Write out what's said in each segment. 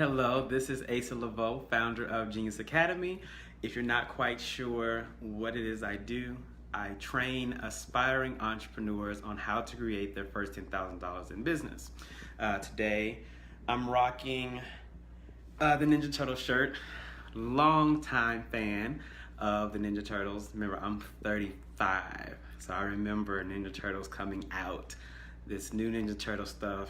Hello, this is Asa Leveaux, founder of Genius Academy. If you're not quite sure what it is I do, I train aspiring entrepreneurs on how to create their first $10,000 in business. Today, I'm rocking the Ninja Turtle shirt. Long-time fan of the Ninja Turtles. Remember, I'm 35, so I remember Ninja Turtles coming out. This new Ninja Turtle stuff.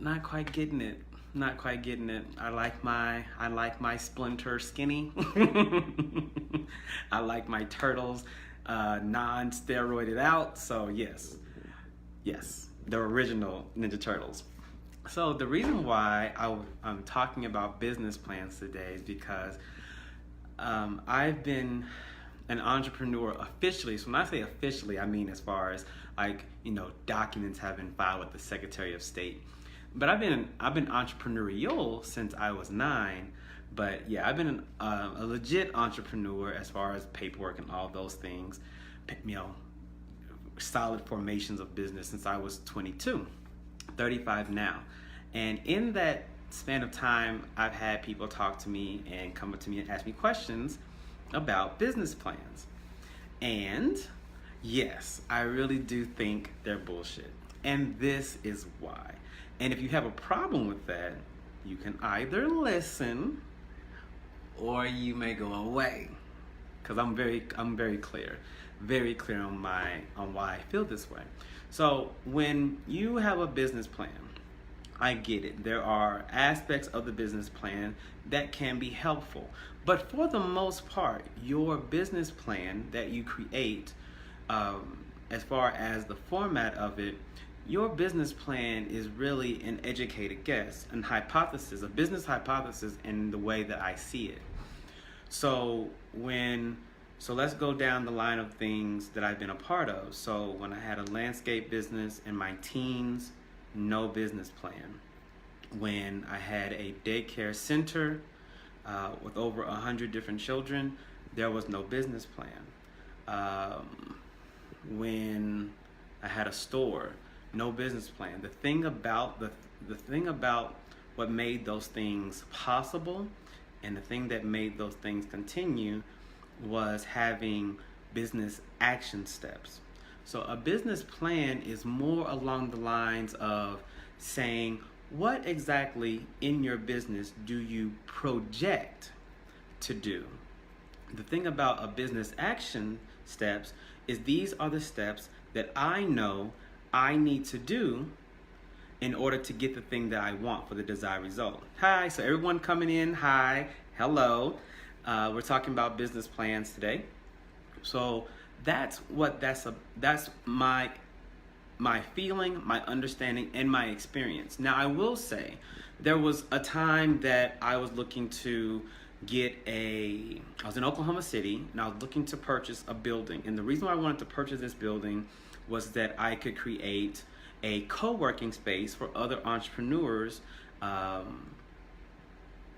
Not quite getting it. Not quite getting it. I like my Splinter skinny. I like my turtles non-steroided out. So yes, the original Ninja Turtles. So the reason why I'm talking about business plans today is because I've been an entrepreneur officially. So when I say officially, I mean as far as documents have been filed with the Secretary of State. But I've been entrepreneurial since I was 9. But yeah, I've been a legit entrepreneur as far as paperwork and all those things. Solid formations of business since I was 22, 35 now. And in that span of time, I've had people talk to me and come up to me and ask me questions about business plans. And yes, I really do think they're bullshit. And this is why. And if you have a problem with that, you can either listen or you may go away. Because I'm very clear on why I feel this way. So when you have a business plan, I get it. There are aspects of the business plan that can be helpful. But for the most part, your business plan that you create, as far as the format of it, your business plan is really an educated guess, a business hypothesis in the way that I see it. So let's go down the line of things that I've been a part of. So when I had a landscape business in my teens, no business plan. When I had a daycare center with over 100 different children, there was no business plan. When I had a store, no business plan. The thing about what made those things possible and the thing that made those things continue was having business action steps. So a business plan is more along the lines of saying, what exactly in your business do you project to do? The thing about a business action steps is these are the steps that I know I need to do in order to get the thing that I want for the desired result. Hi, so everyone coming in, hi, hello. We're talking about business plans today. So that's my feeling, my understanding, and my experience. Now I will say, there was a time that I was looking to I was in Oklahoma City, and I was looking to purchase a building. And the reason why I wanted to purchase this building was that I could create a co-working space for other entrepreneurs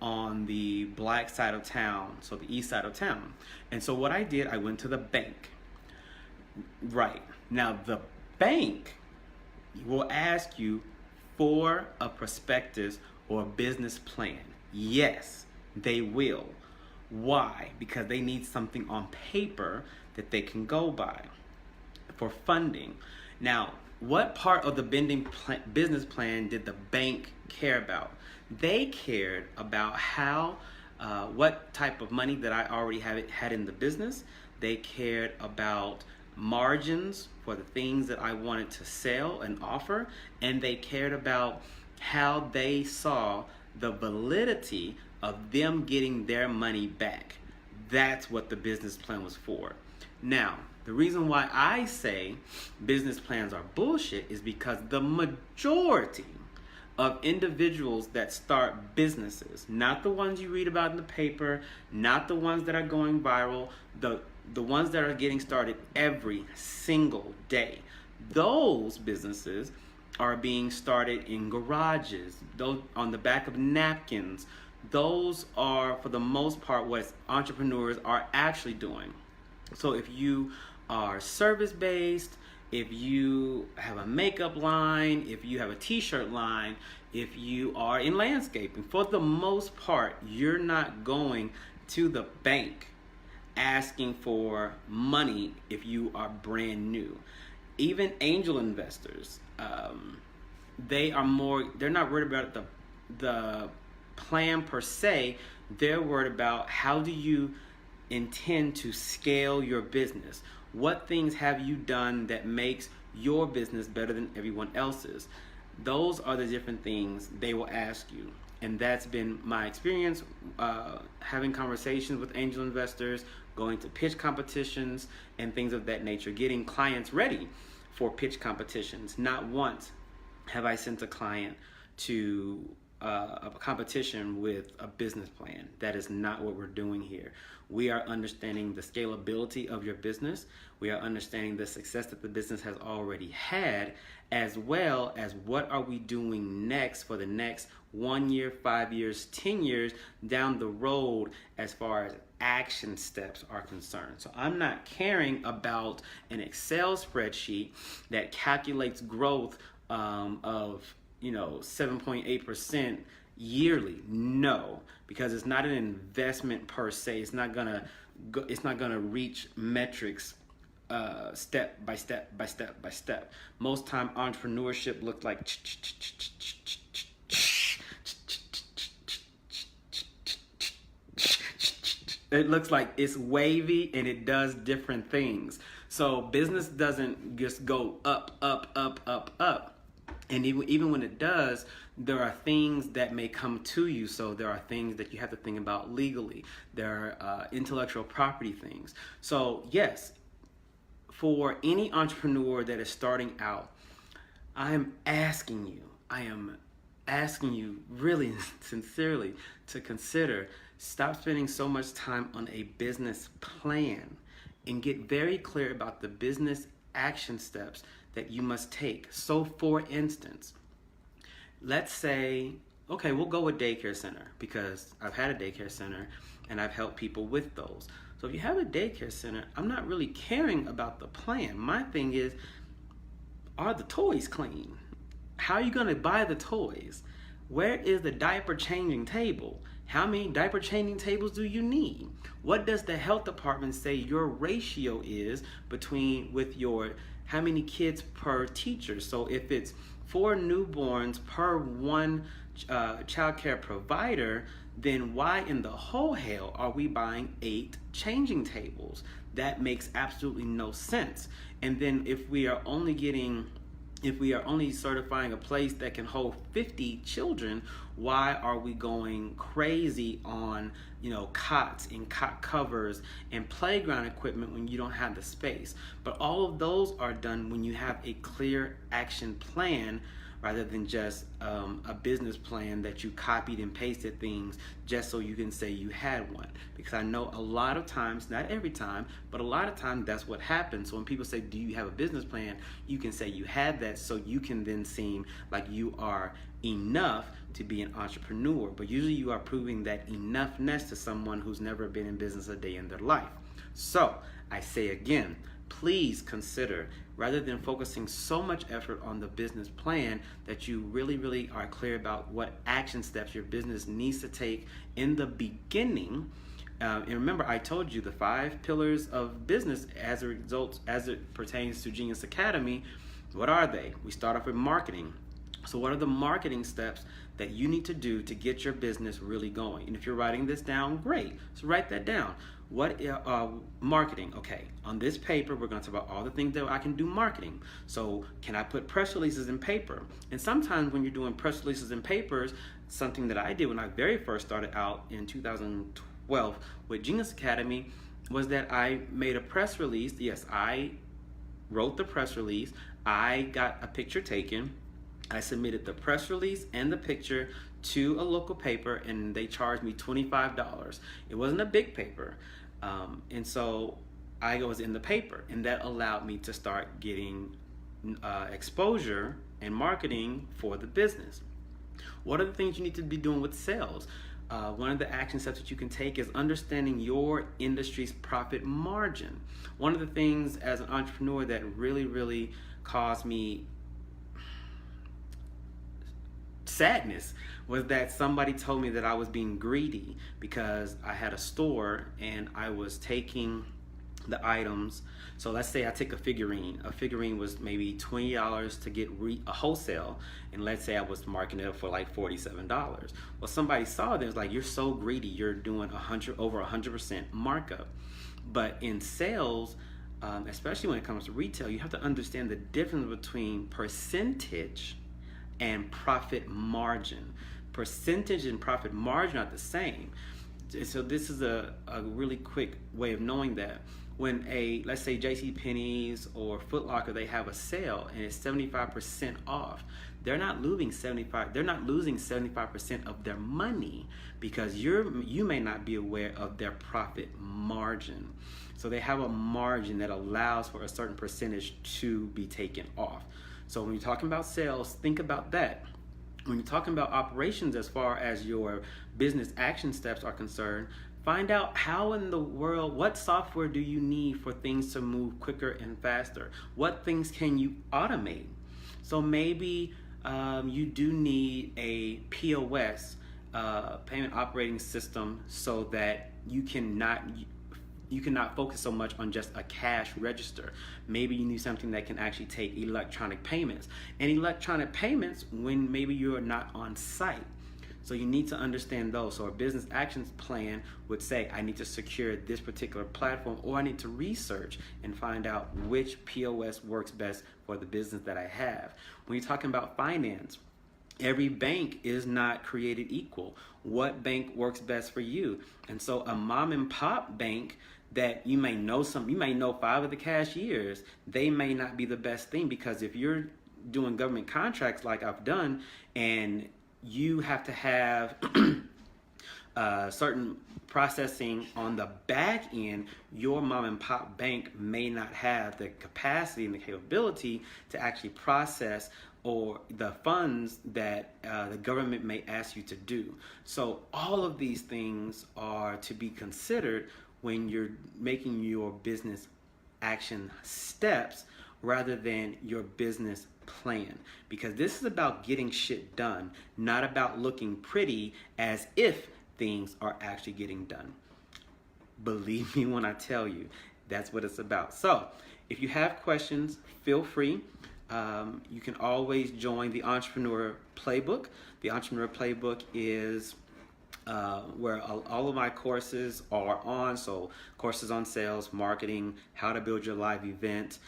on the black side of town, so the east side of town. And so what I did, I went to the bank. Right. Now the bank will ask you for a prospectus or a business plan. Yes, they will. Why? Because they need something on paper that they can go by for funding. Now, what part of the business plan did the bank care about? They cared about what type of money that I already had in the business. They cared about margins for the things that I wanted to sell and offer, and they cared about how they saw the validity of them getting their money back. That's what the business plan was for. Now, the reason why I say business plans are bullshit is because the majority of individuals that start businesses, not the ones you read about in the paper, not the ones that are going viral, the ones that are getting started every single day, those businesses are being started in garages, those on the back of napkins. Those are, for the most part, what entrepreneurs are actually doing. So if you are service-based, if you have a makeup line, if you have a t-shirt line, if you are in landscaping, for the most part, you're not going to the bank asking for money if you are brand new. Even angel investors, they're not worried about the plan per se. They're worried about how do you intend to scale your business. What things have you done that makes your business better than everyone else's? Those are the different things they will ask you. And that's been my experience having conversations with angel investors, going to pitch competitions and things of that nature, getting clients ready for pitch competitions. Not once have I sent a client to a competition with a business plan. That is not what we're doing here. We are understanding the scalability of your business. We are understanding the success that the business has already had, as well as what are we doing next for the next 1 year, 5 years, 10 years down the road as far as action steps are concerned. So I'm not caring about an Excel spreadsheet that calculates growth of 7.8% yearly. No, because it's not an investment per se. It's not gonna reach metrics step by step by step by step. Most time entrepreneurship looks like it looks like it's wavy and it does different things. So business doesn't just go up, up, up, up, up. And even when it does, there are things that may come to you. So there are things that you have to think about legally. There are intellectual property things. So yes, for any entrepreneur that is starting out, I am asking you really sincerely to consider, stop spending so much time on a business plan and get very clear about the business action steps that you must take. So for instance, let's say, okay, we'll go with daycare center because I've had a daycare center and I've helped people with those. So if you have a daycare center, I'm not really caring about the plan. My thing is, are the toys clean? How are you gonna buy the toys? Where is the diaper changing table? How many diaper changing tables do you need? What does the health department say your ratio is with your how many kids per teacher? So if it's 4 newborns per 1 child care provider, then why in the whole hell are we buying 8 changing tables? That makes absolutely no sense. And then if we are only certifying a place that can hold 50 children, why are we going crazy on cots and cot covers and playground equipment when you don't have the space? But all of those are done when you have a clear action plan, rather than just a business plan that you copied and pasted things just so you can say you had one. Because I know a lot of times, not every time, but a lot of times that's what happens. So when people say, do you have a business plan? You can say you had that, so you can then seem like you are enough to be an entrepreneur. But usually you are proving that enoughness to someone who's never been in business a day in their life. So I say again, please consider, rather than focusing so much effort on the business plan, that you really, really are clear about what action steps your business needs to take in the beginning. And remember, I told you the 5 pillars of business as it pertains to Genius Academy. What are they? We start off with marketing. So what are the marketing steps that you need to do to get your business really going? And if you're writing this down, great. So write that down. What marketing? Okay, on this paper, we're going to talk about all the things that I can do marketing. So can I put press releases in paper? And sometimes when you're doing press releases in papers, something that I did when I very first started out in 2012 with Genius Academy was that I made a press release. Yes, I wrote the press release. I got a picture taken. I submitted the press release and the picture to a local paper, and they charged me $25. It wasn't a big paper. And so I was in the paper, and that allowed me to start getting exposure and marketing for the business. What are the things you need to be doing with sales? one of the action steps that you can take is understanding your industry's profit margin. One of the things as an entrepreneur that really caused me sadness was that somebody told me that I was being greedy because I had a store and I was taking the items. So let's say I take a figurine. A figurine was maybe $20 to get a wholesale, and let's say I was marking it up for like $47. Well, somebody saw it and was like, "You're so greedy. You're doing over 100% markup." But in sales, especially when it comes to retail, you have to understand the difference between percentage and profit margin. Percentage and profit margin are the same. So this is a really quick way of knowing that. When let's say JCPenney's or Foot Locker, they have a sale and it's 75% off, they're not losing 75% of their money because you may not be aware of their profit margin. So they have a margin that allows for a certain percentage to be taken off. So when you're talking about sales, think about that. When you're talking about operations, as far as your business action steps are concerned, find out how in the world, what software do you need for things to move quicker and faster? What things can you automate? So maybe you do need a POS, payment operating system, so that you cannot focus so much on just a cash register. Maybe you need something that can actually take electronic payments. And electronic payments when maybe you're not on site. So you need to understand those. So a business actions plan would say, I need to secure this particular platform, or I need to research and find out which POS works best for the business that I have. When you're talking about finance, every bank is not created equal. What bank works best for you? And so a mom and pop bank that you may know 5 of the cashiers, they may not be the best thing, because if you're doing government contracts like I've done and you have to have certain processing on the back end, your mom and pop bank may not have the capacity and the capability to actually process or the funds that the government may ask you to do. So all of these things are to be considered when you're making your business action steps rather than your business plan, because this is about getting shit done, not about looking pretty as if things are actually getting done. Believe me when I tell you, that's what it's about. So if you have questions, feel free. You can always join the Entrepreneur Playbook. The Entrepreneur Playbook is where all of my courses are on. So courses on sales, marketing, how to build your live event,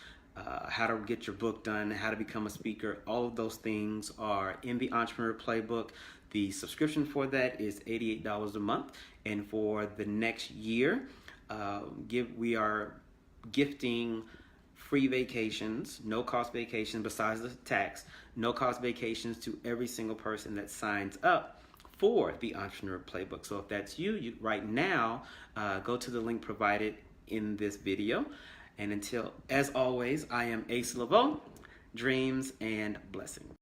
how to get your book done, how to become a speaker. All of those things are in the Entrepreneur Playbook. The subscription for that is $88 a month. And for the next year, we are gifting free vacations, no cost vacations besides the tax, no cost vacations to every single person that signs up for the Entrepreneur Playbook. So if that's you right now, go to the link provided in this video. And as always, I am Asa Leveaux. Dreams and blessings.